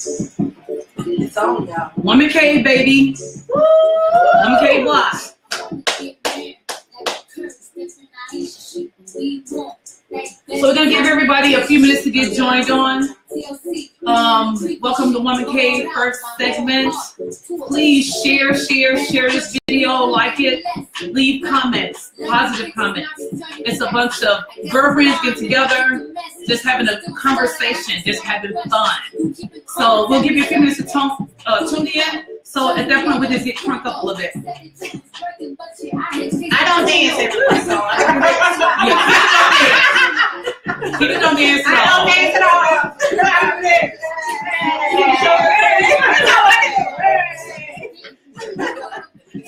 It's on, y'all. Woman Cave, baby. Woo! Woman Cave Live. So we're gonna give everybody a few minutes to get joined on. Welcome to Woman Cave first segment. Please share this video, like it, leave comments, positive comments. It's a bunch of girlfriends get together, just having a conversation, just having fun. So we'll give you a few minutes to tune in. So at that point, we just get cranked up a little bit. I don't dance everywhere, so I don't dance. Keep it on dance. I don't dance at all.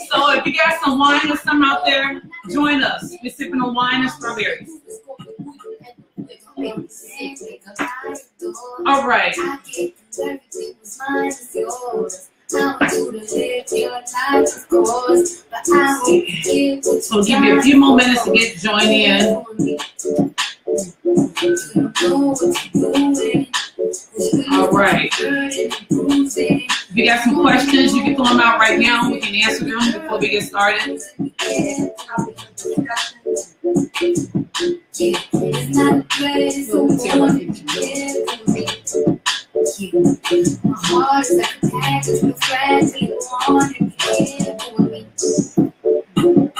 So if you got some wine or something out there, join us. We're sipping on wine and strawberries. All right. So give you a few more minutes to get joined in. All right. If you got some questions, you can pull them out right now. We can answer them before we get started.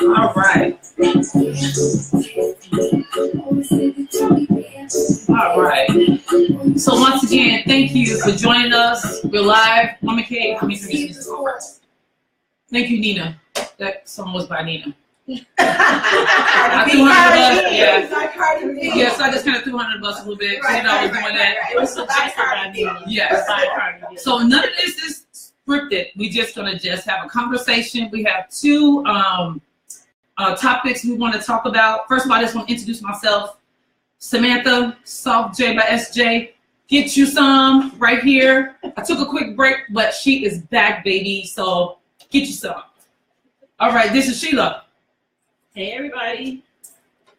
All right. All right. So once again, thank you for joining us. We're live. Woman Cave. Let me introduce this song. Thank you, Nina. That song was by Nina. I threw yeah, so I just kind of threw $100 a little bit. So, you know, I was doing that. It was suggested by Nina. Yes. So none of this is scripted. We're just gonna have a conversation. We have two topics we want to talk about. First of all, I just want to introduce myself. Samantha, Soft J by SJ. Get you some right here. I took a quick break, but she is back, baby. So get you some. All right, this is Sheila. Hey, everybody.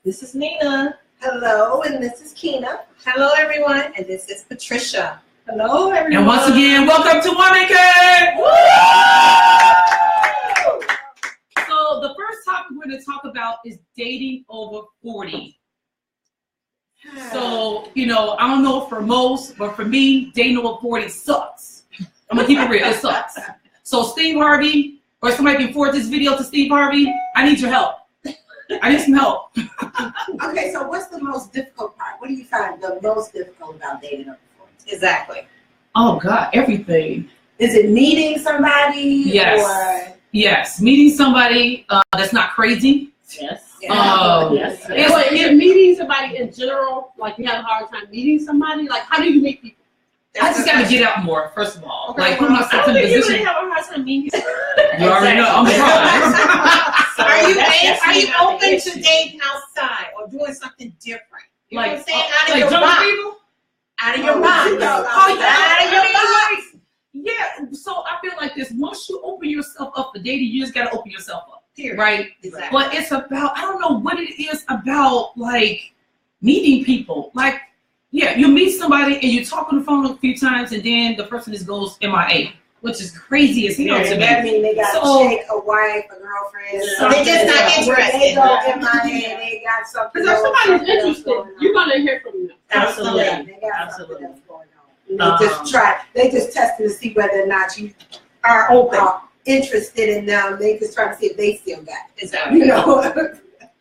This is Nina. Hello, and this is Kina. Hello, everyone. And this is Patricia. Hello, everyone. And once again, welcome to Woman Cave. So the first topic we're going to talk about is dating over 40. So, you know, I don't know for most, but for me, dating over 40 sucks. I'm going to keep it real. It sucks. So Steve Harvey, or somebody can forward this video to Steve Harvey, I need your help. I need some help. Okay, so what's the most difficult part? What do you find the most difficult about dating over 40? Exactly. Oh, God, everything. Is it meeting somebody? Yes. Or? Yes, meeting somebody that's not crazy. Yes. Yes. If meeting somebody in general, like you have a hard time meeting somebody, like how do you meet people? I just got to get out more, first of all. Okay, like, put myself in a You position. really have a hard time meeting. You already know. I'm trying. So Are you that's open to dating outside or doing something different? You know what I'm saying? Out of like your jumping box. people? Out of your box. Oh, Out of your box. Yeah. So I feel like this. Once you open yourself up for dating, you just got to open yourself up. Period. Right? Exactly. But it's about, I don't know what it is about, like, meeting people. Like, yeah, you meet somebody and you talk on the phone a few times and then the person just goes MIA, which is crazy as hell to me. That means they got a chick, a wife, a girlfriend. So they just not interested. They go MIA, they got something. Because if somebody's interested, you're gonna hear from them. Absolutely. They got Absolutely. something else going on. They just testing to see whether or not you are open, interested in them. They just trying to see if they still got it. Exactly. You know.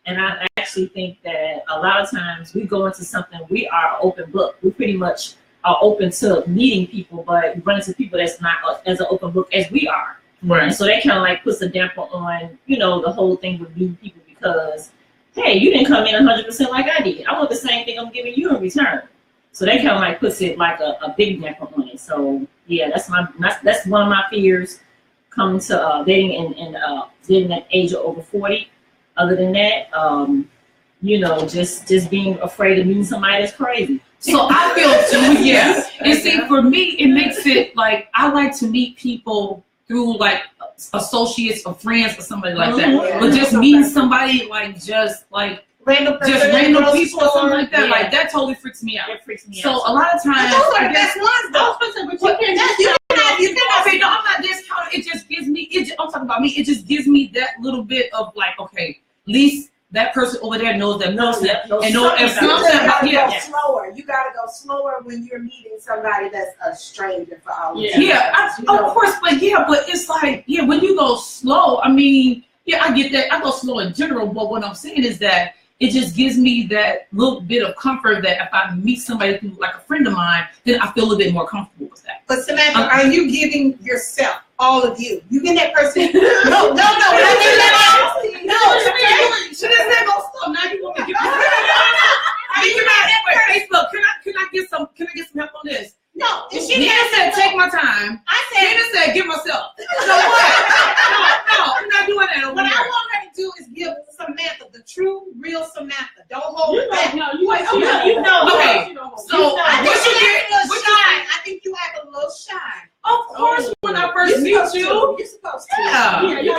And I actually think that a lot of times we go into something, we are an open book. We pretty much are open to meeting people, but we run into people that's not as an open book as we are. Right. And so that kind of like puts a damper on, you know, the whole thing with new people because, hey, you didn't come in 100% like I did. I want the same thing I'm giving you in return. So that kind of like puts it like a big damper on it. So yeah, that's one of my fears coming to dating and dating at age of over 40. Other than that, you know, just being afraid of meeting somebody that's crazy. So I feel too, yeah. And see, for me, it makes it like I like to meet people through like associates or friends or somebody like that. But just meeting somebody like Random people or something like that, like that totally freaks me out. It freaks me So out. a lot of times, Those are I the guess, best ones, though. But you can't just about me. It just gives me that little bit of like, okay, at least that person over there knows that person, and know if something about go slower. You gotta go slower when you're meeting somebody that's a stranger for all. Of course, but it's like, when you go slow, I mean, I get that. I go slow in general, but what I'm saying is that it just gives me that little bit of comfort that if I meet somebody who's like a friend of mine, then I feel a little bit more comfortable with that. But Samantha, are you giving yourself, all of you? You get that person? No. She didn't say go slow. Now you want me to give me Facebook, can I get some help on this? No. Nina said take my time. Nina said give myself. So what? No, I'm not doing that. What I want her to do is give Samantha the true, real Samantha. Don't hold it back. Okay. So I think you act a little shy. Of course, when I first meet you, you're supposed to. Yeah. You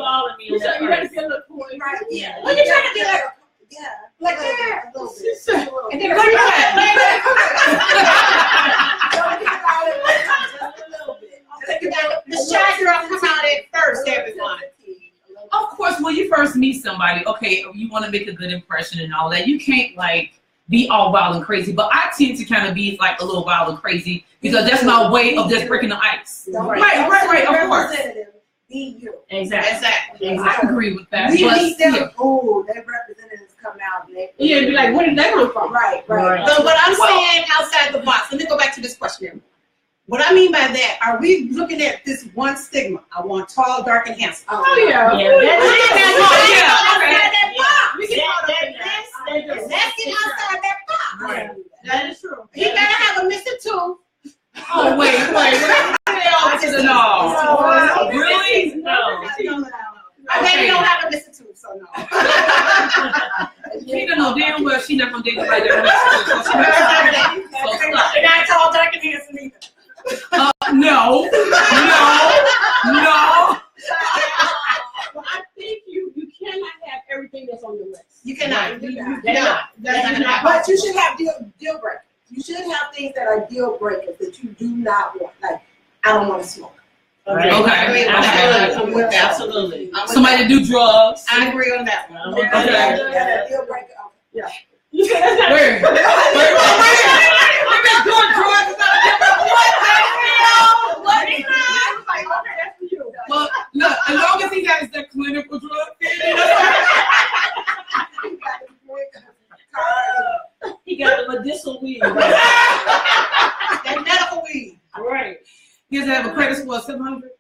all of me. You gotta get a little cool. Right. Yeah. When you're trying to be like, like that. a little bit. And then like the shy girl come out at first, everyone. of course, when you first meet somebody, okay, you want to make a good impression and all that. You can't like be all wild and crazy, but I tend to kind of be like a little wild and crazy because that's my way of just breaking the ice. Right. Of course. Be you. Exactly. I agree with that. We But meet them. still, Oh, their representatives come out. And Be like, where did that come from? Right. But what I'm saying outside the box, let me go back to this question. What I mean by that, are we looking at this one stigma? I want tall, dark, and handsome. Oh yeah. Let's get outside that box. Right. That is true. He better have a missing tooth. oh wait. No. Really? No. I maybe don't have a missing tooth, so no. She don't know damn well she not gonna date nobody that And I tall, dark, and handsome either. No. Well, I think you cannot have everything that's on your list. You cannot. That's not. But you should have deal breakers. You should have things that are deal breakers that you do not want. Like, I don't want to smoke. Okay. Absolutely. Somebody to do drugs. I agree on that one. Okay. That's a deal breaker. Yeah. Wait. We've been doing drugs without a Well, look, as long as he has the clinical drug, He got the medicinal weed. That medical weed. Right. he has to have a credit score of 700.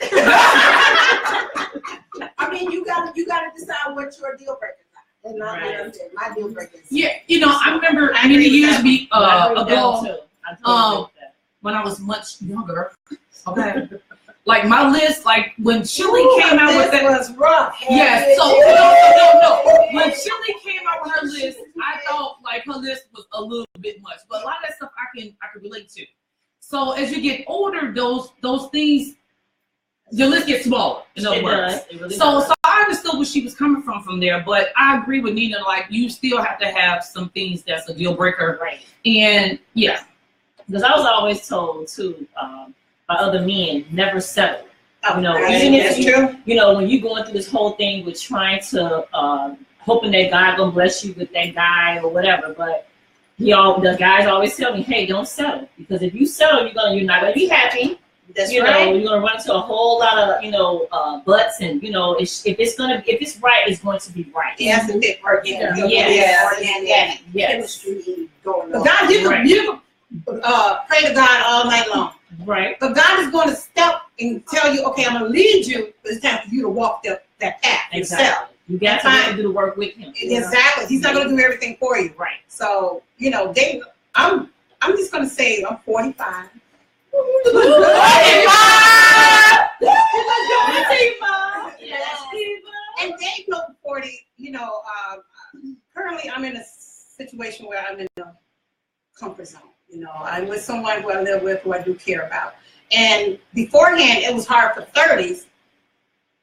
I mean, you gotta decide what your deal breakers are. And not what I'm saying. My deal breakers. Yeah, I remember many years ago, when I was much younger. Okay. Like my list, like when Chili came out with that was rough. Yes, so no. When Chili came out with her list, I thought like her list was a little bit much, but a lot of that stuff I can relate to. So as you get older, those things, your list gets smaller. In other words, so I understood where she was coming from there, but I agree with Nina. Like you still have to have some things that's a deal breaker, Right. And yeah, because I was always told too. By other men, never settle. Oh, Even if that's true. when you're going through this whole thing with trying to, hoping that God gonna bless you with that guy or whatever, but the guys always tell me, hey, don't settle, because if you settle, you're not gonna be happy. That's You're right. gonna run into a whole lot of butts, and if it's right, it's going to be right. It has to fit organic. Yes. Chemistry going But on. God, you can pray to God all night long. Right. But God is going to step and tell you, okay, I'm going to lead you, but it's time for you to walk that path yourself. Exactly. You got to do the work with him. Exactly. He's not going to do everything for you. Right. So, I'm just going to say I'm 45. And Dave knows 40, currently I'm in a situation where I'm in a comfort zone. I'm with someone who I live with, who I do care about. And beforehand, it was hard for 30s,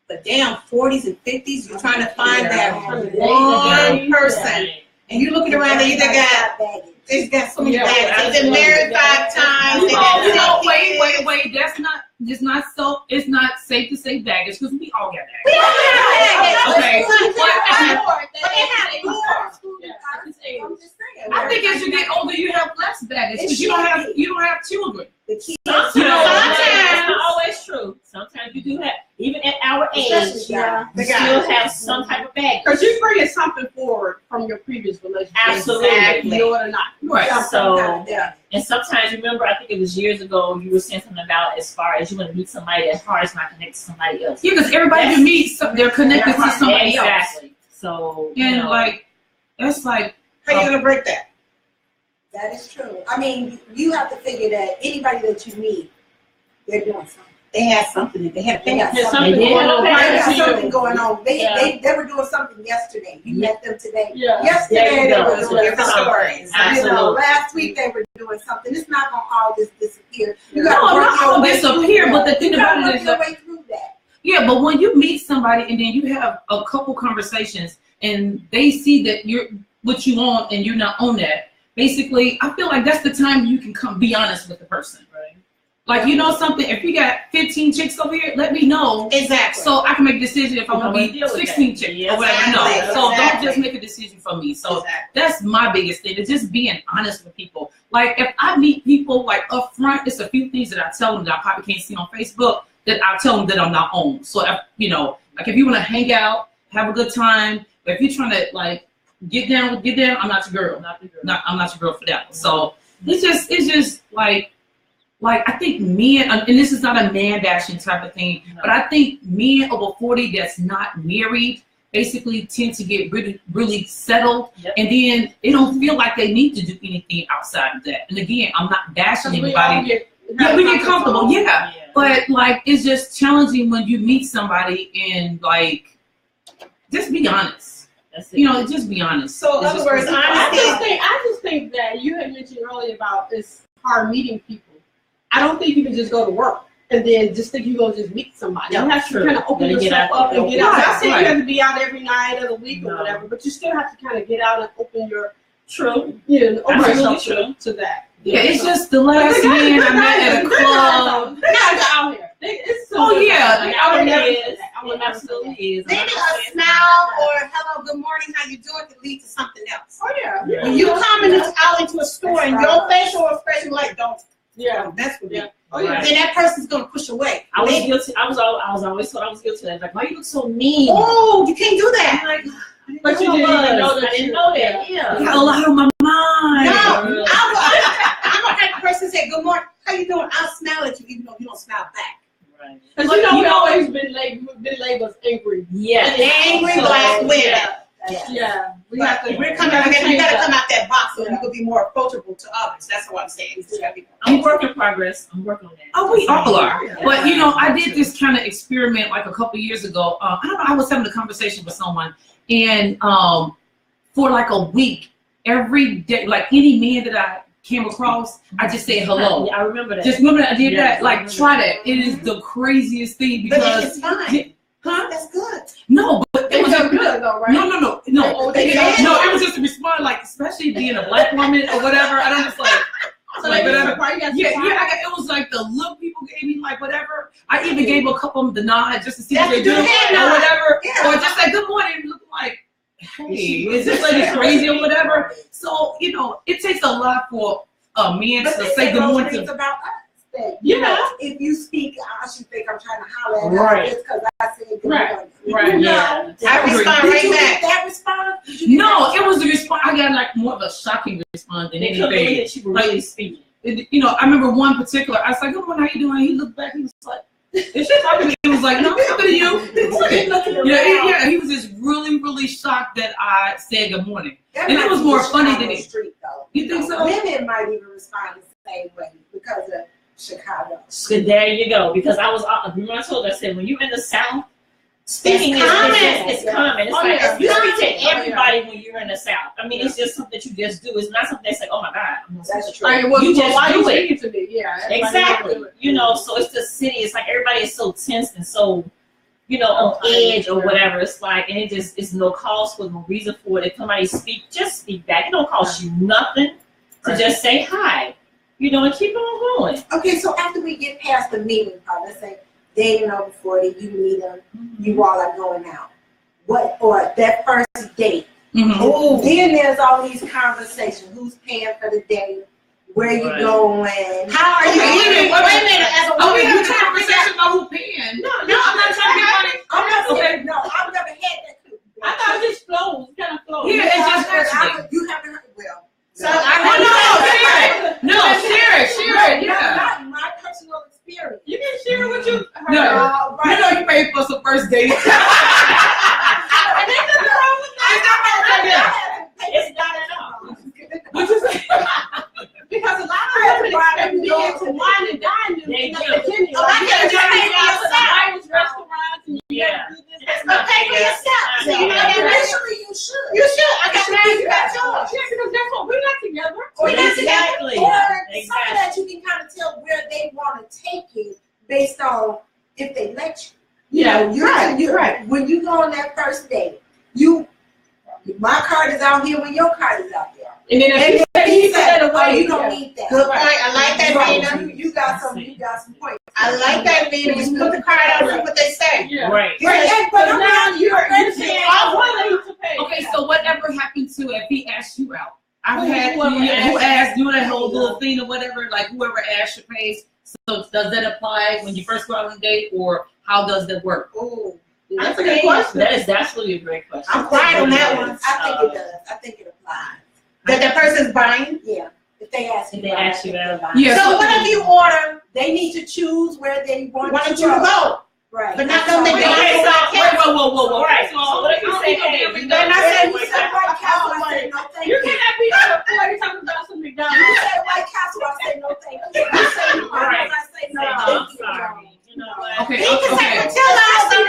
but damn, 40s and 50s, you're trying to find that one person. And you're looking around, they got so many bags. They've been married 5 times. wait, that's not it's not safe to say baggage because we all got baggage. We all got Okay. I'm just saying. I think as you get older, you have less baggage because you don't have children. The kids, Sometimes, that's not always true. Sometimes you do have, even at our age, especially you still have some type of baggage. Because you're bringing something forward from your previous relationship. Absolutely. You know it or not. Right. So, yeah. and sometimes, remember, I think it was years ago, you were saying something about as far as you want to meet somebody, as hard as not connect to somebody else. Yeah, because everybody you meet, they're connected to somebody else. Exactly. So, you And know, like, that's like, How you gonna break that? That is true. I mean, you have to figure that anybody that you meet, they're doing something. They had something. They had a They got There's something something going going on. on. They got Right. something going on. Yeah. They were doing something yesterday. You met them today. Yeah. There Yesterday you they go. were doing Different something. stories. Absolutely. Last week they were doing something. It's not gonna all just disappear. You no, gotta work not your all way disappear, through but the that. thing You gotta about it work is your that, way through that. yeah, but when you meet somebody and then you have a couple conversations and they see that you're what you want and you're not on that, basically, I feel like that's the time you can come be honest with the person. right. Like, you know something, if you got 15 chicks over here, let me know. Exactly. So I can make a decision if I want to How I be deal with 16 that. chicks Yes, or whatever. exactly, No. So don't exactly. just make a decision for me. So Exactly. that's my biggest thing, is just being honest with people. Like, if I meet people like up front, it's a few things that I tell them that I probably can't see on Facebook that I tell them that I'm not on. So if, you know, like if you want to hang out, have a good time, but if you're trying to like get down, I'm not your girl. I'm not your girl for that. So it's just like I think men, and this is not a man bashing type of thing, but I think men over 40 that's not married basically tend to get really, really settled, Yep. and then they don't feel like they need to do anything outside of that. And again, I'm not bashing anybody. Yeah, we get comfortable, yeah. But like, it's just challenging when you meet somebody and like, just be honest. That's it. You know, just be honest. So in It's other just- words, I just think that you had mentioned earlier about it's hard meeting people. I don't think you can just go to work and then just think you're gonna just meet somebody. Yeah, You have to true. kind of open Gotta get yourself out up there. and get out. Right, Not saying right. you have to be out every night of the week or No. whatever, but you still have to kind of get out and open your, True. open Absolutely yourself true. to that. yeah, it's just the last man I met at a club. They're not out here. It's so Oh, good. yeah. Like, I would never It say is. that. I would It never say absolutely that. is. maybe a smile or hello, good morning, how you doing could lead to something else. Oh yeah. Yeah. When you come out into a store and your facial expression like don't Yeah. mess with me, Yeah. Oh yeah. Right. then that person's gonna push away. I was Maybe- guilty. I was always told I was guilty of that. Like, why you look so mean? Oh, you can't do I'm that. like, But you I didn't even know was. that. I didn't know that. Yeah. I got a lot on my mind. No, Yeah. I'm gonna have the person say good morning, how you doing? I'll smile at you even though you don't smile back. Right. Because But you know you we know- always been labeled as angry. Yes. Angry So, black women. Yeah. We But have to. we're coming. You gotta come out that box so you can be more approachable to others. That's what I'm saying. You just gotta be- I'm work in progress. I'm working on that. Oh, we all are. Yeah. But you know, I did this kind of experiment like a couple years ago. I don't know. I was having a conversation with someone, and for like a week, every day, like any man that I came across, I just said hello. Yeah, I remember that. Just remember that I did Yes, that. Like, I remember try that. that. It is the craziest thing But because, it's fine. huh? That's good. No, but it It was was a good though, right? No. Oh, they did? No, it was just a response, like, especially being a black woman or whatever. I don't just like, So like they whatever. surprised. Yeah, it was like the look people gave me, like whatever. I even gave a couple of them the nod just to see what That's they the do head or nod. whatever, Yeah. or just say good morning, looking like, hey, is this lady crazy or whatever? So you know, it takes a lot for a man But to they say say good those morning things to. about us. That, Yeah. you know, if you speak, I should think I'm trying to holler at Right. her just because I said good Right. morning. Right. You know? Yeah. I respond Did right you back. get that response? Did you get No, that it was the response. I got like more of a shocking response than They couldn't believe anything. that you were really speaking. You know, I remember one particular. I was like, "Good morning, how you doing?" He looked back. He was like, "Is she talking to me?" He was like, "No, I'm talking to you." Good morning. Yeah. He was just really, really shocked that I said good morning. That And it might was be more the funny Chicago than it- street, though. You think so? Women might even respond the same way because of Chicago. So there you go. Because I was, remember I told you, I said, when you're in the South, speaking It's is common. it's common. It's Oh, like yeah. you speak to Oh, yeah. everybody when you're in the South. I mean, it's just something that you just do. It's not something that's like, oh my God, I'm gonna That's speak true. to Like, well, You just why do you it. speaking to me? Yeah. everybody Exactly. do it. You know, so it's the city. It's like everybody is so tense and so, you know, on edge or whatever. It's like, and it's no cause for, no reason for it. If somebody just speak back. It don't cost you nothing to Right. just say hi. and keep on going. Okay, so after we get past the meeting part, let's say dating over 40, you meet them, you all are going out. What, or that first date. Mm-hmm. Then there's all these conversations. Who's paying for the date? Where you going? How are you Okay, eating? Wait a minute. As a Oh, we woman, have you a trying to figure out. conversation about who paying. No, No, I'm not trying to be funny. I'm not Okay. saying, no, I've never had that. I thought it just flows, kind of flows. Yeah, it's just naturally. You haven't heard, well. So I No, share it, yeah. Not my personal experience. You can share what you heard. No. You know you paid for some first date. And there's nothing wrong with that. It's not at all. What you say? Because a lot of women expect men to wine and dine them. They in the do. beginning. Oh, I can just pay for yourself. Irish restaurants and you Yeah. gotta do this. But pay for yourself. So, you know, Initially, you should. you should. I got mad. You got yours. Yeah, because that's what we're not together. Or Exactly. Or some of Exactly. that you can kind of tell where they want to take it based on if they let you. Yeah, You're right. When you go on that first date, my card is out here when your card is out there. And then And if then you he said, that oh, away, you don't need that. Good point. I like that, Right. Nina. You got some points. I like that, Nina. Just put the card out and see what they say. Yeah. Right. Yeah, but I'm now not, you're saying, I'm willing to pay. Okay, so whatever happened to if he asked you out? I've had Whoever who asked. asked you that whole little thing or whatever, like whoever asked your pays. So does that apply when you first go out on a date, or how does that work? Ooh, That's a good question. That's really a great question. I'm quiet on that one. I think it does. I think it applies. That the person's buying. Yeah. If they ask you, If they out, I ask you think out. they lie. Yeah. So what if you order They need to choose where they want wanted to you to go, Right. but not don't think they Okay, want so- to Wait, whoa. Right. So what if you say, hey, we They're not say saying You said White Castle, I said no thank You you. cannot be on the floor talking about some You McDonald's. said White Castle, I said no thank you. You said Right. I say no I'm thank you. sorry. You know what? Okay, He can say, okay. tell us that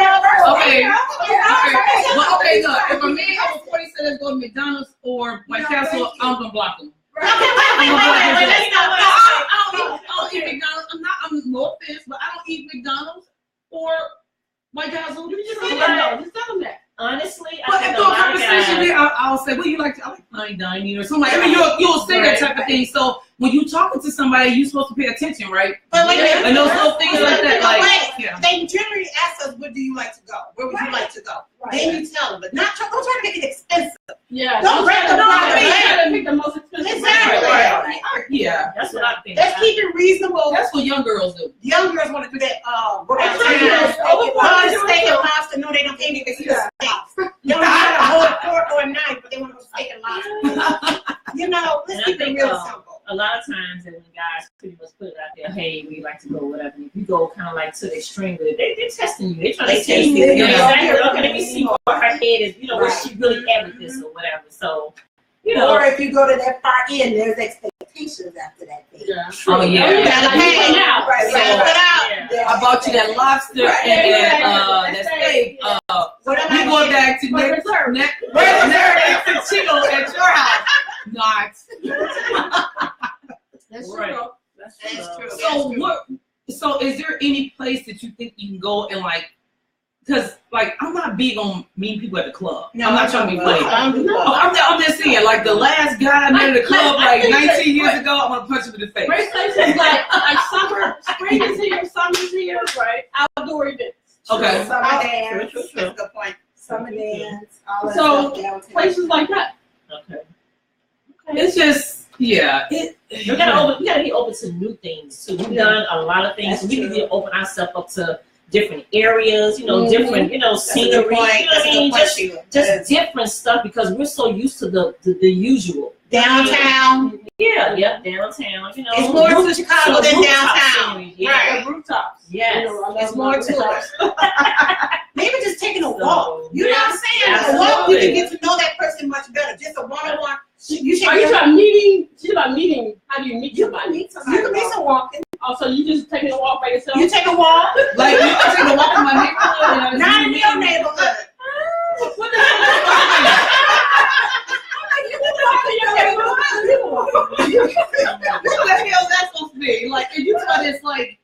Okay. Okay. Well, okay, look. If a man over 40 said let's go to McDonald's or White No, Castle, thank you. I'm gonna block him. Okay, wait, let's go. I don't eat McDonald's. I'm no offense, but I don't eat McDonald's or White Castle. You just say that. Just tell them that. Honestly, I But think if a the lot of conversation guys. there, I'll say, well, you like I like fine dining or something. I mean, you'll say that type of thing. So when you talking to somebody, you're supposed to pay attention, right? But wait, Yeah. And those little things like that, like yeah. They generally ask us, where do you like to go? Where would you like to go? Right. Then you tell them, but don't try to make it expensive. Yeah. Don't break the try law. to pick the most expensive. Exactly. Right. Yeah. That's what I think. Let's keep it reasonable. That's what young girls do. Young girls want to do that. Go That's downtown. right. Go to steak and lobster. No, they don't pay me. They see the steak. They don't have a whole fork or a knife, but they want to go steak and lobster. You know, And let's I keep it think, real simple. A lot of times, when guys pretty much put it out there, hey, we like to go, whatever. If you go kind of like to the extreme with it, they're testing you. They're trying to They test testing you. you. You know, Yeah. exactly. Okay, let me see what her head is. You know, was she really at this or whatever? So, you know, Or if you go to that far end, there's expectations after that date. Yeah. Oh yeah. Yeah, hey, now. Right, So, right. put out. yeah. I bought you that lobster Right. and that steak. What am You I going back to But next reserve. next chico at your house? Not. That's Right. true. That's true. So what? So is there any place that you think you can go and like? Because like I'm not big on meeting people at the club. No, I'm not trying to be funny. No. I'm just saying, like the last guy I met at the club like 19 years ago, I'm gonna punch him in the face. Great places like summer, spring is here, summer's here, right? Outdoor events. Okay. Summer dance, True. That's a good point. summer dance, all that So, stuff downtown. Places like that. Okay. It's just yeah. You gotta be open to new things too. We've done a lot of things. That's We need true. to open ourselves up to different areas, different, That's a scenery. good point. You know what That's I a mean? good point, Sheila. Just different stuff because we're so used to the usual. Downtown. Yeah, downtown. It's more to Chicago than rooftop downtown. scenery, Yeah. Right. The rooftops. Yes. You know, I love It's more my to rooftops. it. Maybe just taking a walk. You know what I'm saying? Absolutely. A walk, you can get to know that person much better. Just a one-on-one. You should Are you about meeting? She's about meeting. How do you meet You can somebody? meet somebody. You can be some walking. Also, you just taking a walk by yourself? You take a walk. Like you can take a walk in my neighborhood. and Not in your neighborhood. What the hell? What the hell is that supposed to be? Like, if you tell this, like,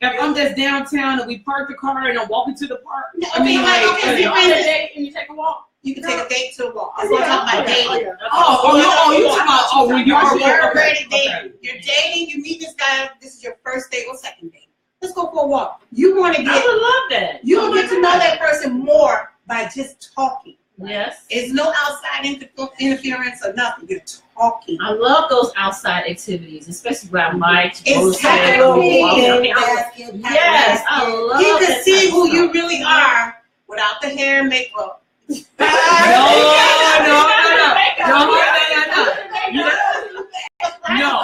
if I'm just downtown and we park the car and I'm walking to the park, I mean, Okay, like, okay, If so you're on a date and you take a walk? You can take a date to a walk. I'm gonna talk about dating. you talking about when you're already dating. You're dating. You meet this guy. This is your first date or second date. Let's go for a walk. You want to I get. would love that. You will get to know that person more by just talking. Yes. It's no outside interference or nothing. You're talking. I love those outside activities, especially ride bikes, Exactly. motorcycle. Yes, I love You can that see type who of you stuff. really are without the hair and makeup. No.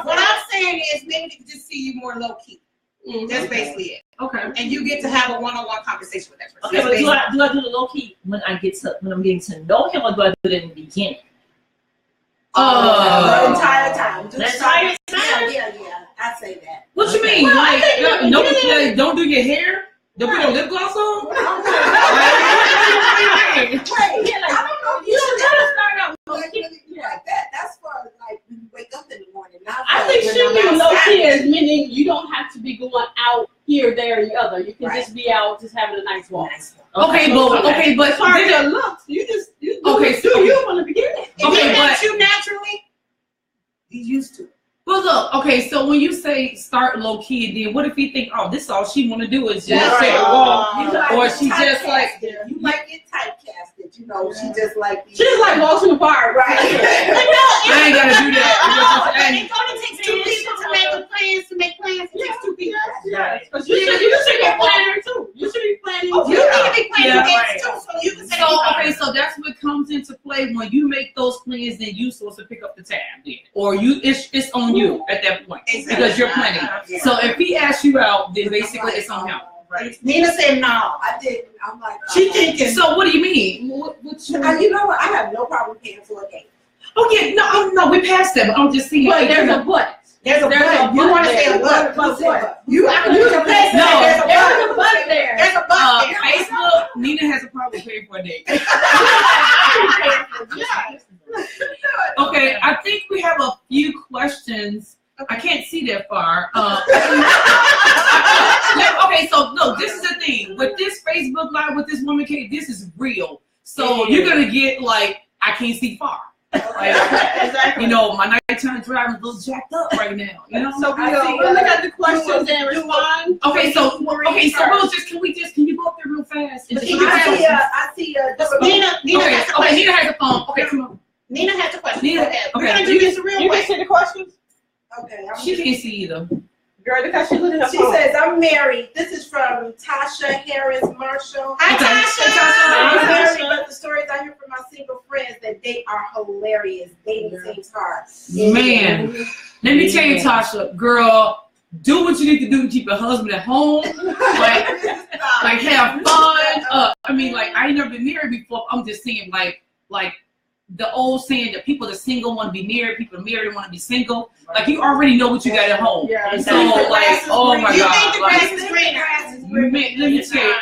What I'm saying is maybe they can just see you more low key. That's basically it. Okay. And you get to have a one-on-one conversation with that person. Okay, but do I do the low key when I'm getting to know him, or do I do it in the beginning? The entire time. The entire time? Yeah. I say that. What you mean? Like, don't do your hair? Don't put your lip gloss on? Wait, I don't know if you should start out low like key. really do like that. That's for like when you wake up in the morning. Not I for think when should I'm be low outside. key is meaning you don't have to be going out here, there, or the other. You can just be out, just having a nice walk. Okay, but As far as then- your looks, you do Okay, so- you from the beginning. If Okay, he but- met you naturally, he's used to it. Well, look, okay, so when you say start low key, then what if you think, oh, this all she want to do is just take a walk, You might or get she just like, typecasted. You might get typecasted. You know, she just like She just like walks in the park, right. I ain't gotta do that. It only takes two people to make plans. It takes two people. Right. But you should be planning too. You should be planning. You need to be planning Yeah, dates too, so you can say. So okay, so that's what comes into play when you make those plans. Then you supposed to pick up the tab, then, or it's on you at that point because you're planning. So if he asks you out, then basically it's on him. Right. Nina said no. I didn't. I'm like, She thinking. So what do you mean? you know what? I have no problem paying for a date. Oh yeah, no, we passed that. But I'm just saying. But there's a but. There's a but. You want to say a but? But what? You can play. No. There's a but there. There's a but there. Facebook, Nina has a problem paying for a date. Okay, I think we have a few questions. I can't see that far. Okay, so no, this is the thing. With this Facebook Live with this woman, Kate, this is real. So you're gonna get like, I can't see far. Like, Exactly. you know, my nighttime driving is a little jacked up right now. You know. So we'll look at the questions and respond. Okay, so can you go up there real fast? And just look at I the see. Nina Okay, has a okay, question. Nina has a phone. Okay, come on. Nina has a question. Nina, Go ahead. We're okay. gonna do this real You can quick. see the questions? Okay. She can't see either. Girl, because she's looking at She her phone. says, I'm married. This is from Tasha Harris Marshall. Hi, Okay. Tasha. I'm Tasha. married, but the stories I hear from my single friends that they are hilarious. Dating seems hard. Man, let me tell you, Tasha, girl, do what you need to do to keep your husband at home. Like have fun. I mean, like I ain't never been married before. I'm just saying, like the old saying that people that are single want to be married, people married want to be single. Like you already know what you got at home. Yeah, So like, oh my You God, think the like, grass is greener? man, let me tell you,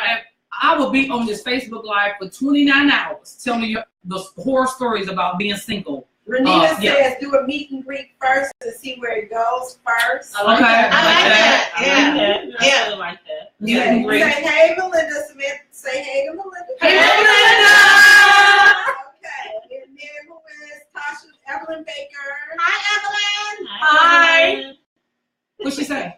I will be on this Facebook Live for 29 hours telling you the horror stories about being single. Renita yeah. says, do a meet and greet first to see where it goes first. I like Okay. that. I like that. I Yeah. really like that. Yeah. Say, Great. hey, Melinda Smith. Say hey to Melinda. Hey, Okay. And then who is Tasha Evelyn Baker? Hi, Evelyn. Hi. What'd she say?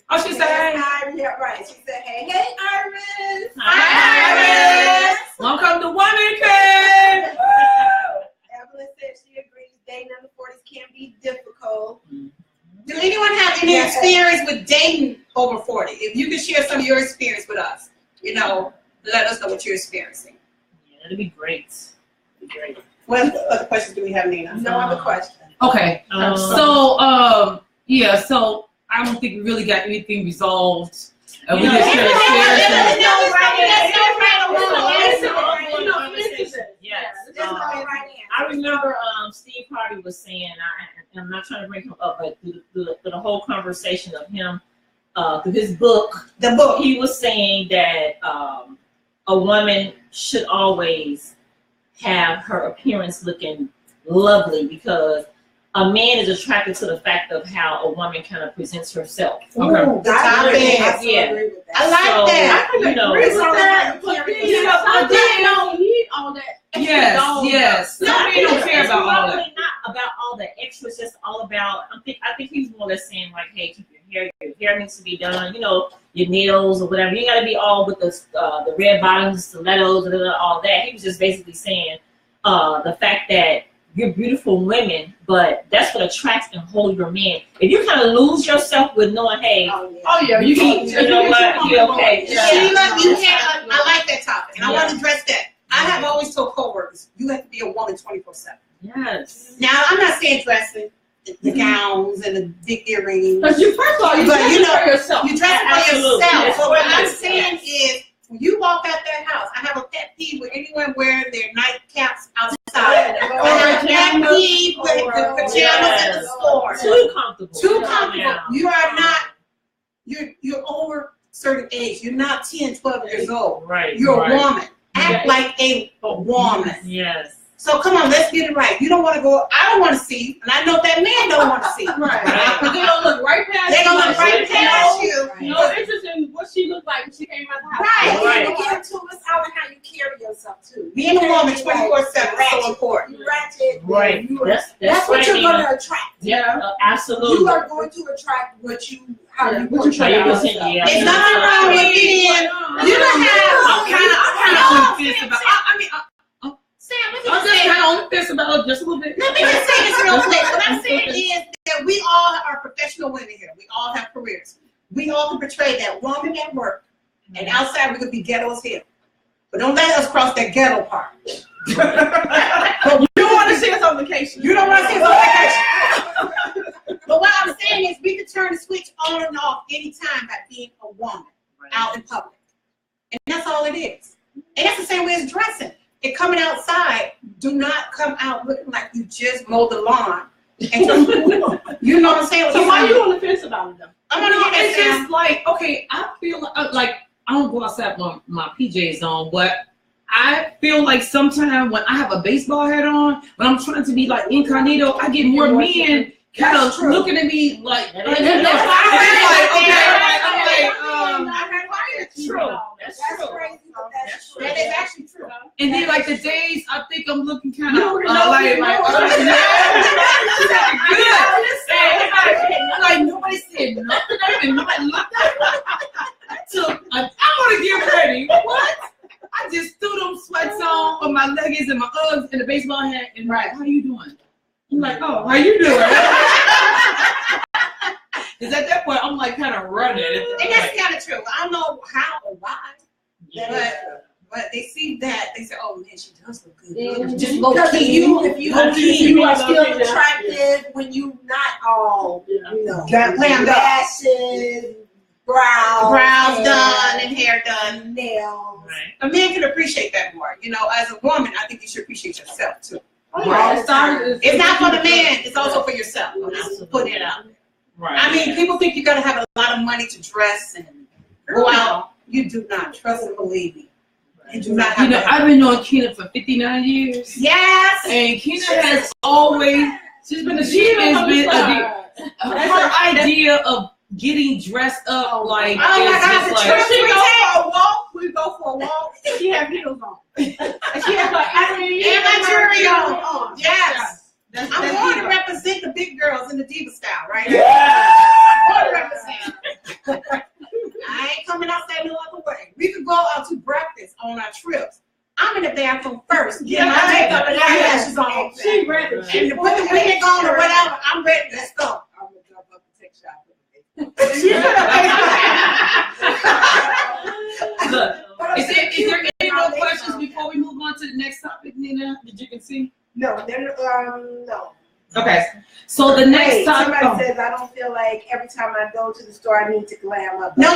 Oh, she said, hey. Hi, yeah, right. She said, hey, Iris. Hi, Iris. Welcome to Woman Cave. Evelyn said she agrees dating in the 40s can be difficult. Do anyone have any experience with dating over 40? If you could share some of your experience with us, you know, let us know what you're experiencing. Yeah, that'd be great. That'd be great. What other questions do we have, Nina? No other question. Okay. So, yeah, so I don't think we really got anything resolved. We just Yeah. trying to share some. Yes. There's no right answer. I remember Steve Harvey was saying, I'm not trying to bring him up, but through the whole conversation of him, through his book, The book. he was saying that a woman should always have her appearance looking lovely because a man is attracted to the fact of how a woman kind of presents herself. Okay. Ooh, The I topic. agree. I so Yeah. agree with that. I like So, that. you know, Agree with It's that. not You know, but they don't need all that. Yes. Some men don't care about all that. Probably not about all the extras. Just all about. I think he's more or less saying like, hey, keep your hair. Your hair needs to be done. You know, your nails or whatever. You got to be all with the red bottoms, stilettos, and all that. He was just basically saying the fact that you're beautiful women, but that's what attracts and holds your man. If you kind of lose yourself with knowing, hey, Oh yeah, you can. you know what, you're okay. Sheila, you can't. I like that topic, and I want to address that. I have always told coworkers, you have to be a woman 24/7. Yes. Now, I'm not saying dressing, the gowns and the big earrings. Because you first of all, you But dress you know, for yourself. You dress for Absolutely. yourself. Yes. But what I'm Yes. saying is, when you walk out that house, I have a pet peeve with anyone wearing their nightcaps outside. Or a pet peeve with the pajamas in the store. Too comfortable. Too comfortable. Yeah. You are not, you're over a certain age. You're not 10, 12 years old. Right. You're right. a woman. Act like a woman. Yes. So come on, let's get it right. You don't want to go, I don't want to see, and I know that man don't want to see. Right. But they don't look right past They're you. going to look right past you. No interest in what she looked like when she came out the house. Right. Right. And again, too, it's how and how you carry yourself too. Being a woman 24/7 is so important. You ratchet. Right. You are, That's that's what right, you're Nina. going to attract. Yeah. Absolutely. You are going to attract what you how you What you portray How you yourself. present, yeah. There's nothing wrong with being, you don't have, I'm kind of on the fence about. Sam, let me I'm just just say, kind of on the fence about it just a little bit. let me just say this real quick. What I'm saying is that we all are professional women here. We all have careers. We all can portray that woman at work, and outside we could be ghetto as hell. But don't let us cross that ghetto part. You don't want to see us on vacation. You don't want to see us on vacation. But what I'm saying is we can turn the switch on and off anytime by being a woman out in public. And that's all it is. And that's the same way as dressing. And coming outside, do not come out looking like you just mowed the lawn. And you know what I'm saying? So why are you on the fence about it though? I'm gonna get It's that down. just like, okay, I feel like I don't go outside with my PJs on, but I feel like sometimes when I have a baseball hat on, when I'm trying to be like incognito, I get more men kind of looking at me like, That I'm is- like, That's true. That's That's true. crazy, but that's true. That is actually true. and then like the days I think I'm looking kind You of know, like nobody said nothing, and nobody looked at me. Took an hour to get ready. What? I just threw them sweats on with my leggings and my Uggs and the baseball hat, and like, how you doing? I'm like, oh, how you doing? Because at that point, I'm like kind of running. And that's kind of true. I don't know how or why, Yeah. but they see that, they say, oh man, she does look good. Mhm. Just low Because key. if you Low-key, are low-key, still yeah. attractive when you not all, you know, Glammed up. lashes, brows Done and hair done. nails. Right. A man can appreciate that more. You know, as a woman, I think you should appreciate yourself too. All the time. It's not for the man, it's also for yourself. I'm just putting it out there. Right. I mean, people think you gotta have a lot of money to dress and go out. You do not. Trust and believe me. You do not have You know, to. I've been knowing Kena for 59 years. Yes. And Kena has always, She's been her idea of getting dressed up like, Oh my is God, just the like, trip. She go for a walk. We go for a walk. And she have heels on. And she has her And my jewelry on. Yes. That's I'm going to represent the big girls in the diva style, right? Yeah. I'm going to represent. I ain't coming outside no other way. We could go out to breakfast on our trips. I'm in the bathroom first, getting my makeup and eyelashes on. She ready. And to put the wig on or whatever, I'm ready. Let's go. I'm gonna jump up and take shots. look, is there any more questions before we move on to the next topic, Nina, that you can see? No, then no. Okay, so the next Hey, topic. somebody says I don't feel like every time I go to the store I need to glam up. No,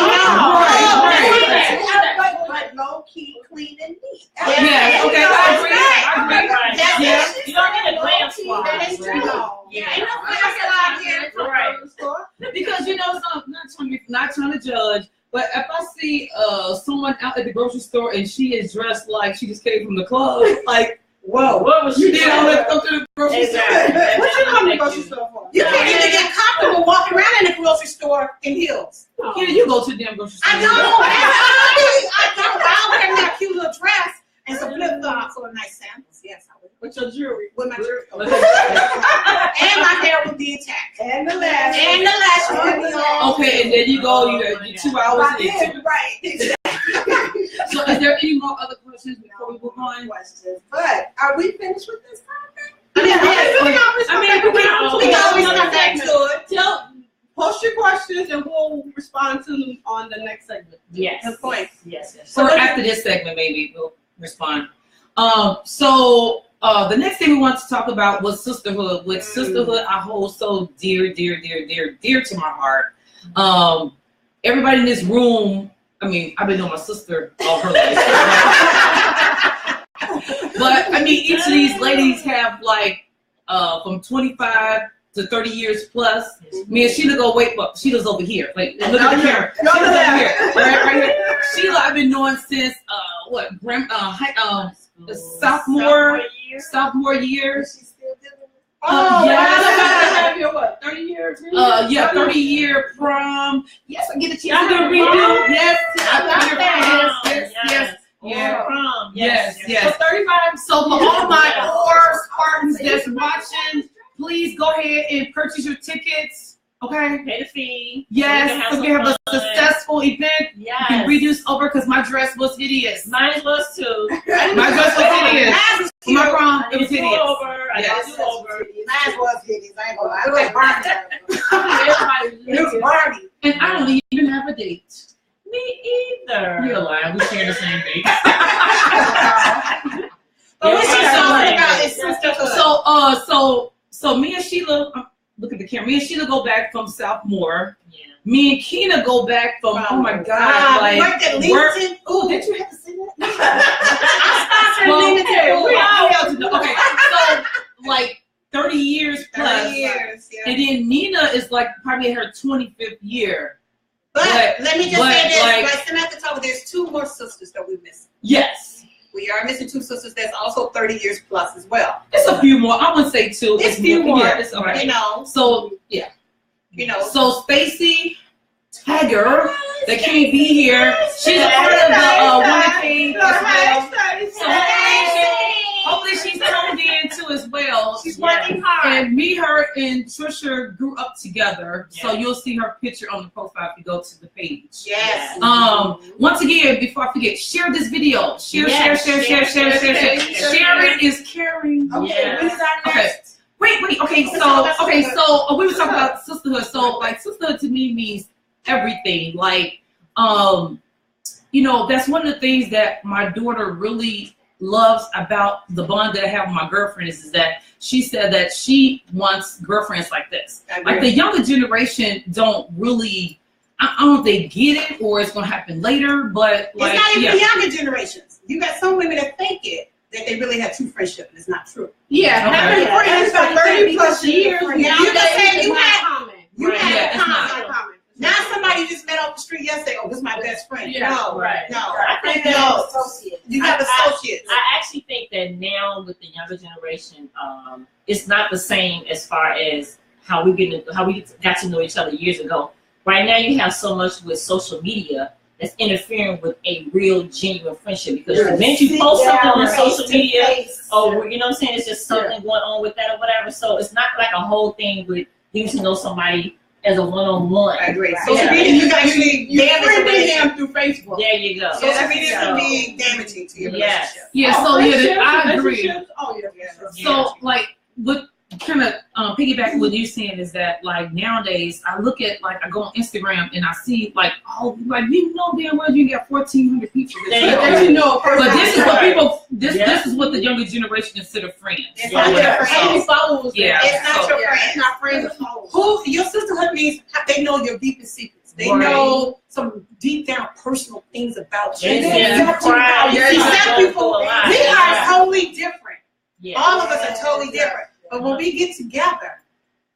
But low key, clean and neat. Yeah, okay, I agree. I agree. Right. That's Yeah. it. You don't get a glam squad. That is true. Yeah. Ain't no glam squad here. Right. Because you know, so not trying to judge, but if I see someone out at the grocery store and she is dressed like she just came from the club, like, whoa, What was you she did doing? all that stuff to the grocery Exactly. store. What you come to the grocery store? go to the damn grocery store. I don't wear that cute little dress and some flip flops or nice sandals. Yes, I would. With your jewelry. With my jewelry. And my hair would be intact. And the last. And the lashes would be on. Okay, and then you go, you're 2 hours into. Right. So is there any more other questions before we move on? Questions. But are we finished with this topic? We can always come back to it. Post your questions and we'll respond to them on the next segment. Yes. Good point. Yes. Or after this segment, maybe we'll respond. So the next thing we want to talk about was sisterhood. With sisterhood, I hold so dear to my heart. Everybody in this room, I mean, I've been knowing my sister all her life. But I mean, each of these ladies have like from 25 to 30 years plus. Me and Sheila go, wait, but Sheila's over here. Like, look at the camera. Sheila's over here. Right here. Sheila, I've been knowing since sophomore year. She's still dealing with Oh, yes. yeah. What, 30 years? 30-year prom. Yes, I get a chance to redo. Yes, yes. Yeah. Prom. Yes. So 35. So for all my Spartans that's watching, please go ahead and purchase your tickets. Okay. Pay the fee. Yes, so we have a successful event. Yes. You can reduce over because my dress was hideous. Mine was too. My dress was hideous. For my prom, it was hideous. Yes. Mine was hideous. I ain't gonna lie. It was Barney. It was Barney. And I don't even have a date. Me either. You're lying. We share the same date. But what she's talking about is sisterhood. So me and Sheila, look at the camera. Me and Sheila go back from Southmore. Yeah. Me and Keena go back from, oh my God, we worked at Leamington. Oh, did you have to say that? I sponsored Leamington. Okay, so like 30 years plus. 30 years, yeah. And then Nina is like probably in her 25th year. But let me just say this, like Samantha told me there's 2 more sisters that we missing. Yes. We are missing 2 sisters that's also 30 years plus as well. It's a few more. I wouldn't say 2. It's few more. Yeah, it's okay. You know. So, yeah. You know. So Stacy Tagger, that can't be here. She's a part of the Woman Cave as well. So hopefully she's tuned in too as well. She's working hard. And me, her, and Trisha grew up together. Yes. So you'll see her picture on the profile if you go to the page. Yes. Once again, before I forget, share this video. Share. Sharing is caring. Okay, when is our next? Wait. Okay, so we were talking about sisterhood. So like sisterhood to me means everything. Like, that's one of the things that my daughter really loves about the bond that I have with my girlfriend is that she said that she wants girlfriends like this. Like the younger generation don't really, I don't think get it, or it's gonna happen later. But like, it's not even the younger generations. You got some women that think it, that they really have true friendship, and it's not true. Yeah, Okay. friends for 30 plus years. Yeah, I'm just saying you had common. You had it's not. common. Now somebody just met off the street yesterday. Oh, this is my best friend. Yeah, No, right. no. I think No. Associate. You have associates. I actually think that now with the younger generation, it's not the same as far as how we got to know each other years ago. Right now, you have so much with social media that's interfering with a real, genuine friendship. Because the minute you post something on social media, or you know what I'm saying, it's just something going on with that or whatever. So it's not like a whole thing with getting to know somebody as a one-on-one. I agree. So Social media, you friending them through Facebook. There you go. Social media can be damaging to your relationship. I agree. Oh, yeah. So like what kind of piggyback what you're saying is that like nowadays I look at I go on Instagram and I see like you know damn well you got 1,400 people. But this is what people this is what the younger generation consider friends. It's not your friends. Followers. Yeah. It's not your friends. It's not friends. It's followers. Who your sisterhood means they know your deepest secrets. They know some deep down personal things about you. Yes, They yes. accept you how you Yes, accept yes. people. Yes. We are totally different. Yeah. All of us are totally different. But when we get together,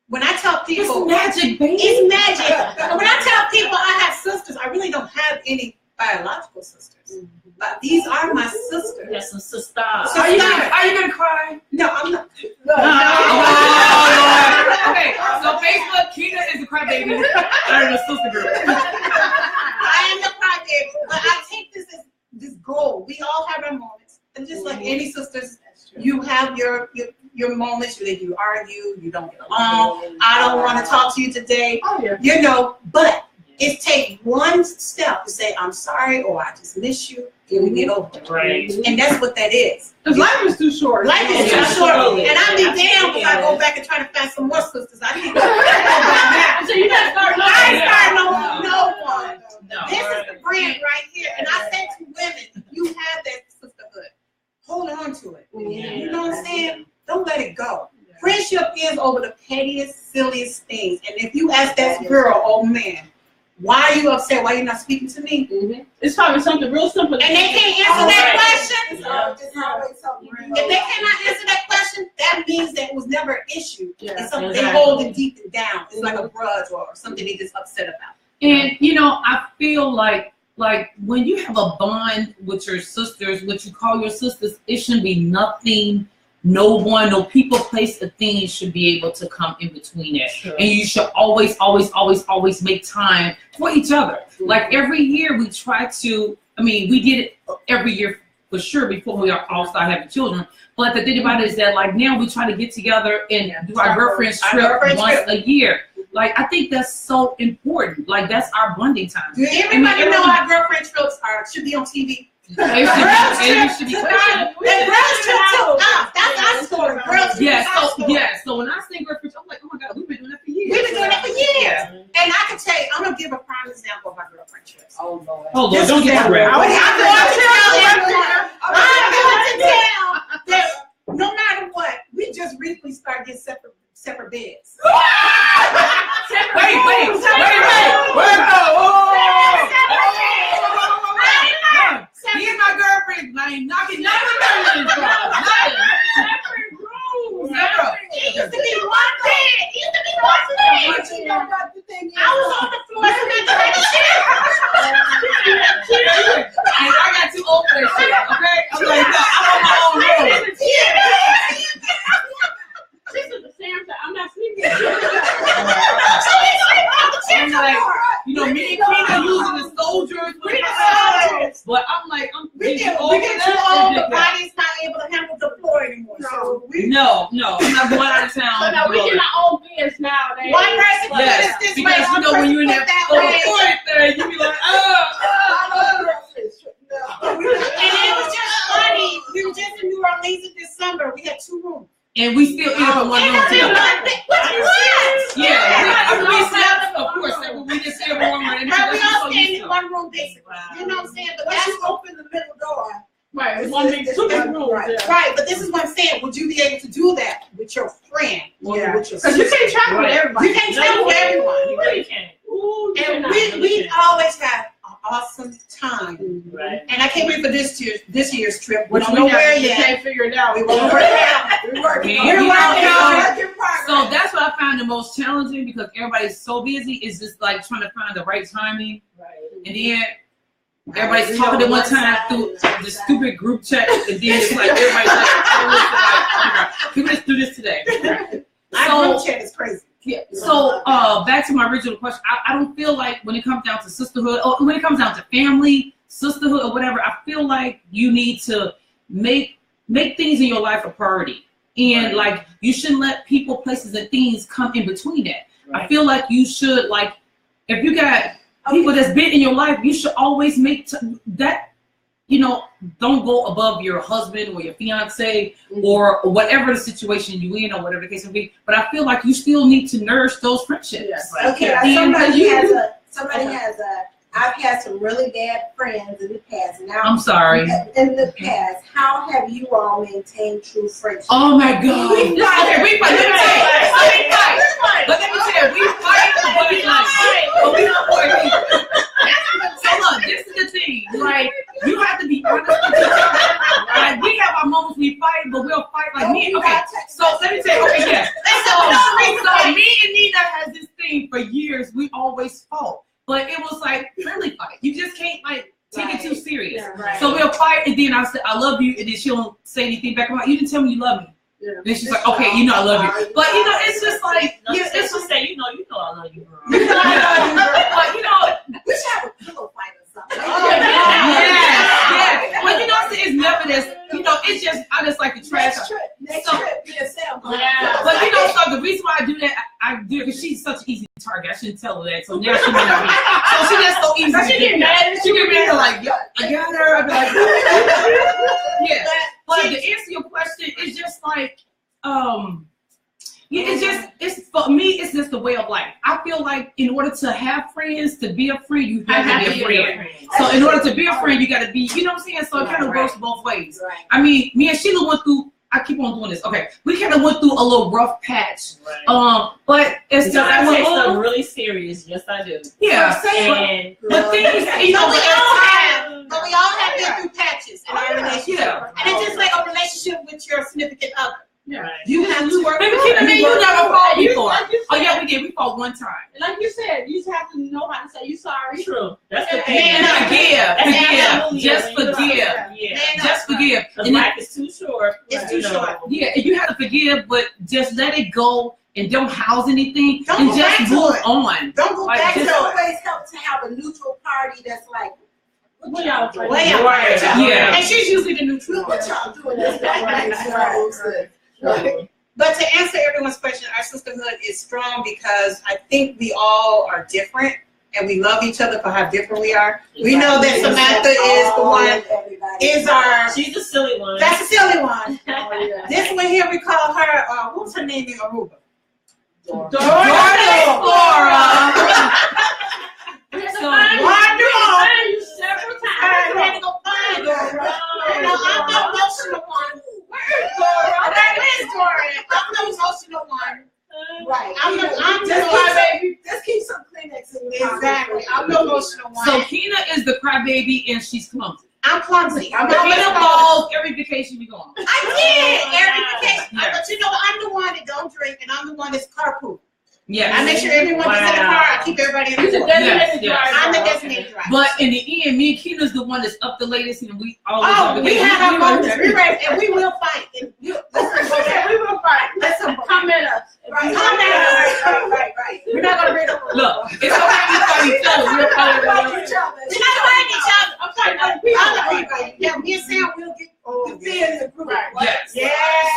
when I tell people It's magic, baby. it's magic. When I tell people I have sisters, I really don't have any biological sisters. But these are my sisters. Yes, some sisters. Are you gonna cry? No, I'm not. Okay, so Facebook, Keena is a crybaby. I'm a sister girl. just like any sisters. You have your moments where you argue, you don't get along. I don't want to talk to you today. Oh, yeah. You know, but it takes one step to say, I'm sorry, or I just miss you, and we get over it. Right. And that's what that is. Because life is too short. Life is too short. And I'd be damned if I go back and try to find some more sisters. I think So you gotta start I ain't starting no one. No. This is the brand right here. And I say to women, you have that sisterhood. Hold on to it. You know what I'm saying? Don't let it go. Friendship is over the pettiest, silliest things. And if you ask that girl, oh man, why are you upset? Why are you not speaking to me? It's probably something real simple. And they can't answer that question. It's always something real. If they cannot answer that question, that means that it was never an issue. Yeah, It's something they exactly. hold it deep down. It's like a grudge or something they just upset about. And you know, I feel like when you have a bond with your sisters, what you call your sisters, it shouldn't be nothing, no one, no people, place, or thing should be able to come in between it. Sure. And you should always make time for each other. Like every year we try to, I mean, we did it every year for sure before we all started having children. But the thing about it is that like now we try to get together and do our girlfriend's trip once a year. Like I think that's so important. Like that's our bonding time. Do everybody know our girlfriend trips should be on TV? It should be And girls trip too. That's our story. Girls trip is our story. So when I say girlfriend, I'm like, oh my God, we've been doing that for years. We've been doing that for years. And I can tell you, I'm gonna give a prime example of our girlfriend trips. Oh Lord. Hold on, don't get red. I'm going to tell that no matter what, we just recently started getting separate beds. Wait. Me and my girlfriend, I ain't knocking nothing. Separate rooms. It used to be one bed. It used to be one bed. But you know what the thing is? I was on the floor trying to shit. And I got too old for that shit, okay? I'm like, no, I'm on my own road. This is the same time. I'm not sleeping. I'm like, you know, me and Kina using the soldiers. But I'm like, We get too old, the body's not able to handle the floor anymore. So No, I'm not going out of town. So now we get our own beds nowadays. one person Yes, this way, because you one know when you're in person that put way. point there, you be like, And it was just funny. We were just in New Orleans in December. We had 2 rooms. and we still eat up in one room together. Yeah, we slept, of course, we just stay warmer. And But we all so stayed used in to. one room basically. You know what I'm saying? But Once that's you open the middle door, Right. It's one big, 2 big rooms. Right. Yeah. right. But this is what I'm saying. Would you be able to do that with your friend or Yeah. with your Because you sister? can't travel with everybody. You can't travel with everyone. You really can't. Ooh, you And cannot. we always have an awesome time. Right. And I can't wait for this year's trip. We Which don't we know never- where you yet. can't figure it out. We won't work it out. we're working Yeah. on You it. know, Work in progress. So that's what I found the most challenging because everybody's so busy. It's just like trying to find the right timing. Right. And then everybody's talking at one time through the stupid group chat. And then it's like everybody's like, oh my God, can we just do this today? Our group chat is crazy. Yeah. So back to my original question. I don't feel like when it comes down to sisterhood or when it comes down to family, sisterhood or whatever, I feel like you need to make things in your life a priority. And like you shouldn't let people, places, and things come in between that. Right. I feel like you should like if you got people that's been in your life, you should always make that, you know, don't go above your husband or your fiance or whatever the situation you in or whatever the case may be. But I feel like you still need to nourish those friendships. Yes. Okay, And somebody has a, I've had some really bad friends in the past. Now, I'm sorry. in the past, how have you all maintained true friendship? Oh my God. We fight. We fight. Let me tell you, we fight, but we don't fight either. So look, this is the thing. Like, you have to be honest with each other. Like, we have our moments we fight, but we'll fight like me. Okay, so let me tell you, okay, yes. So me and Nina has this thing for years. We always fought. But it was like friendly fight. You just can't like take it too serious. Yeah, right. So we'll fight, and then I say I love you, and then she don't say anything back. I'm like, you didn't tell me you love me. Yeah. Then she's like, okay, you know I love you. But you know, it's just like, No, yeah, it's it's just just say, you know I love you, girl. but you know, We should have a pillow fight or something. yes. But you know, it's never this. You it's just I just like to trash. Next trip, be a sample. Yeah. But you know, so the reason why I do that, I do it because she's such an easy target. I shouldn't tell her that. So now she may not be. So she just so easy. So she get mad. She get mad like, yo, I got her. I'd be like, yeah. But to answer your question, it's just like, yeah, it's for me, it's just the way of life. I feel like in order to have friends, to be a friend, you have to be a friend. So in order to be a friend, you got to be, you know what I'm saying? So it kind of works both ways. Right. I mean, me and Sheila went through, I keep on doing this. Okay. We kind of went through a little rough patch. Right. But as I time take went stuff on, really serious. Yes, I do. yeah. And But things, you know, But we all have been through patches in our relationship. Yeah. And it's just like a relationship with your significant other. right. You have to work Maybe through Keena, it. you never fought before. Like you Oh said, yeah, we did. We fought one time. like you said, you just have to know how to say you sorry. True. That's the Man thing. up. Forgive. Just When you forgive. Yeah. Man Just up. forgive. Because And then, life is too short. It's you too know. short. yeah, and you have to forgive, but just let it go and don't house anything Don't and go just back to move it. on. Don't go Like, back to It it. always helps to have a neutral party that's like, What y'all doing? Way out. Right. Yeah. And she's usually the neutral. what y'all doing this right. But to answer everyone's question, our sisterhood is strong because I think we all are different and we love each other for how different we are. We know that Samantha is the one, is our, She's the silly one. that's the silly one. Oh, yeah. This one here, we call her, what's her name in Aruba? Dora. So, You several I times. had to go find Dora. You know, I'm the emotional one. Where is Dora? That is Dora. I'm the emotional one. Right. I'm Just the crybaby. Just keep some Kleenex in your pocket. Exactly. I'm the emotional one. so Keena is the crybaby and she's clumsy. I'm clumsy. I'm Keena the falls every vacation we go on. I did every vacation. Yeah. But you know, I'm the one that don't drink, and I'm the one that's carpool. Yes. I make sure everyone gets in the car. I keep everybody in the car. Yes, yes. I'm the designated driver. But in the end, me and Keena's the one that's up the latest, and we always Oh, we have our moments. moments. We're ready, and we will fight. And listen, We will fight. Listen, Come at us. right, Come at right. we're not gonna read up. Look, it's okay we fight each other. We're fighting each other. each other. We're not fighting each other. I'm fighting other people. Other people. Yeah, me and Sam will get. To be in the group. Yes. Yeah.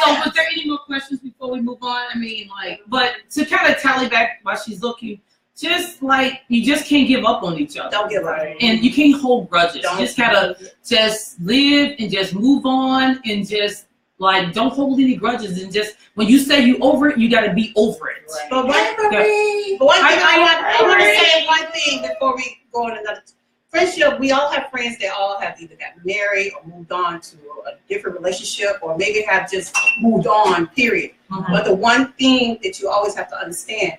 So, was there any more questions before we move on? I mean, like, but to kind of tally back while she's looking, just like you just can't give up on each other, Don't give up. and you can't hold grudges. Don't. You just gotta just live and just move on, and just like don't hold any grudges, and just when you say you over it, you gotta be over it. But one thing I want to say one thing before we go on another. Friendship, we all have friends that all have either got married or moved on to a different relationship or maybe have just moved on, period. Mhm. But the one thing that you always have to understand,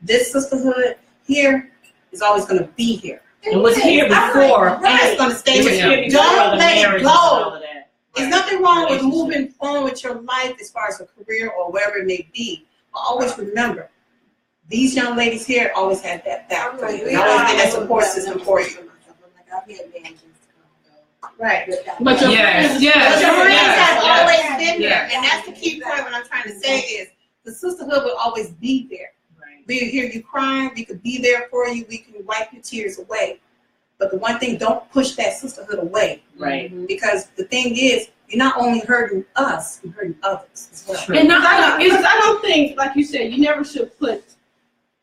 this sisterhood here is always going to be here. It was here before. And it's going to stay It was here. here before Don't the let it marriage and go. all of that. There's nothing wrong with Relationship. moving on with your life as far as a career or wherever it may be. But always remember, these young ladies here always had that back for you. They always get that support system for you. Right. But your Yes, friends, yes. But your friends have yes. always been there, Yes. and that's the key point. What I'm trying to say is the sisterhood will always be there. Right. We hear you crying, we could be there for you, we can wipe your tears away. But the one thing, don't push that sisterhood away, Right. because the thing is, you're not only hurting us, you're hurting others as well. And not Because I don't think, like you said, you never should put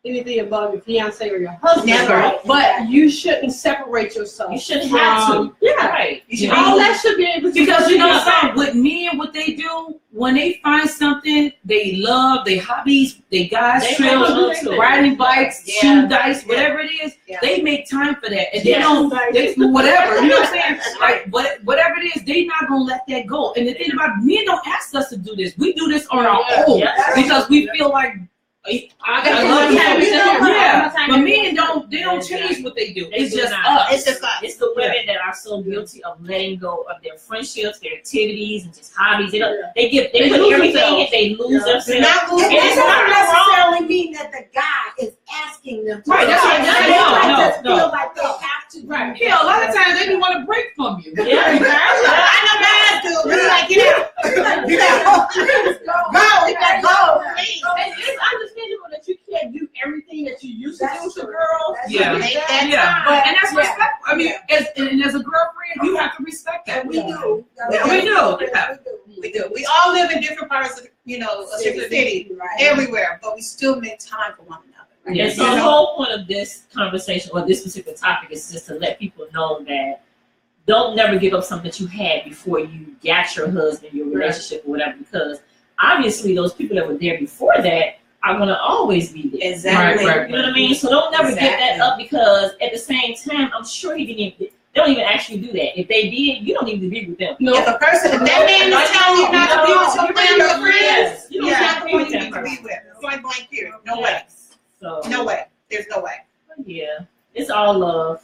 anything above your fiance or your husband. Never. Right? But you shouldn't separate yourself. You shouldn't have to. Yeah. Right. You should All that should be able to because you know Yeah. something with men, what they do when they find something they love, their hobbies, they guys They trips, love it too. riding bikes, Yeah. shooting dice, Yeah. whatever it is, Yeah. they make time for that, and they Yeah. don't, they, whatever, you know what I'm saying? Like whatever it is, they not gonna let that go. And the thing about men don't ask us to do this; we do this on our own Yeah. because we feel like. I got love my time. you. Yeah, Yeah. but men don't. They don't change what they do. They It's do just not. us. It's just us. It's the women that are so guilty of letting go of their friendships, their activities, and just hobbies. They They put lose everything themselves. and they lose They're themselves. not losing It does it's not not necessarily mean that the guy is asking them to. Right, that's what I'm They saying. might just No. feel like they have to. Right. Hell, a lot of times they want to break from you. Yeah, exactly. I know guys do. We're like, get out. Get out. Go. We gotta go. Please. It's understandable that you can't do everything that you used to That's do with your true. girls. That's Yeah. true. Make that Yeah, time. and that's Yeah. respect. I mean, as a girlfriend, you have to respect that. And we do. Yeah, we do. Yeah. you know, a different city, everywhere, but we still make time for one another. Right? Yeah, so the whole point of this conversation or this particular topic is just to let people know that don't never give up something that you had before you got your husband, your relationship, or whatever, because obviously those people that were there before that are going to always be there. Exactly. You know what I mean? So don't never give that up, because at the same time, I'm sure he didn't even, they don't even actually do that. If they did, you don't need to be with them. No. If a person, if that man is telling you not to be with your family or friends, you he's don't not have the to one be you with need that to be person. with. Point blank period. No way. So No way. There's no way. yeah, it's all love.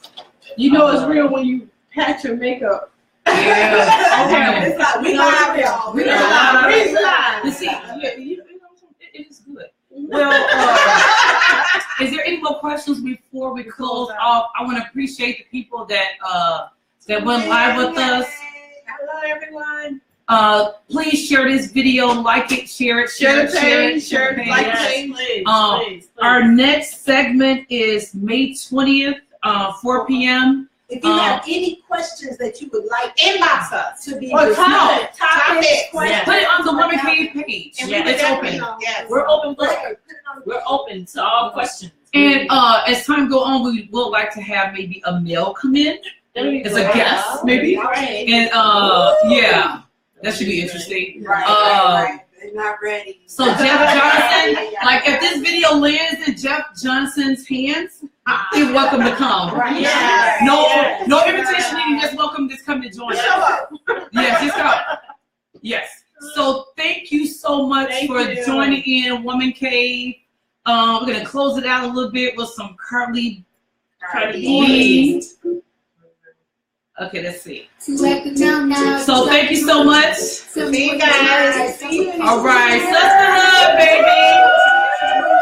You know it's real when you patch your makeup. Yeah. Okay. It's like, we live, y'all. We live. live. We live. You see, you know, it is good. Well, is there any more questions before we close off? I want to appreciate the people that went live with us. Hello, everyone. Please share this video, like it, share it, Share the page, share it, like Yes, the page. please. Our next segment is May 20th, 4 p.m. If you have any questions that you would like Inbox us. to be Or discussed, call. topics, Topics. questions, Put it on the Woman Cave page. And Yeah, we it's definitely- open. Yes. We're open book. Put it on the We're open to all questions. And as time go on, we would like to have maybe a male come in as a guest, maybe. Right. And yeah, that should be interesting. right. They're not ready. So Jeff Johnson, like if this video lands in Jeff Johnson's hands, you're welcome to come. Right. Yeah. No invitation needed. Just welcome. Just come to join Show us. up. Yes, just come. Yes. So thank you so much Thank for you. joining in Woman Cave. We're gonna close it out a little bit with some Cardi B. Okay, let's see. So thank you so much. See you guys. All right, sisterhood, baby.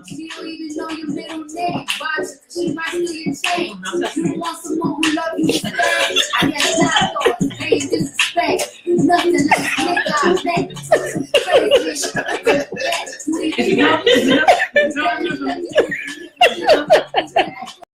She don't even know your middle name. Watch it, she might steal your chain. You want someone who love you stay. I guess not thought, they disrespect. Nothing like nigga, I bet. If you got this,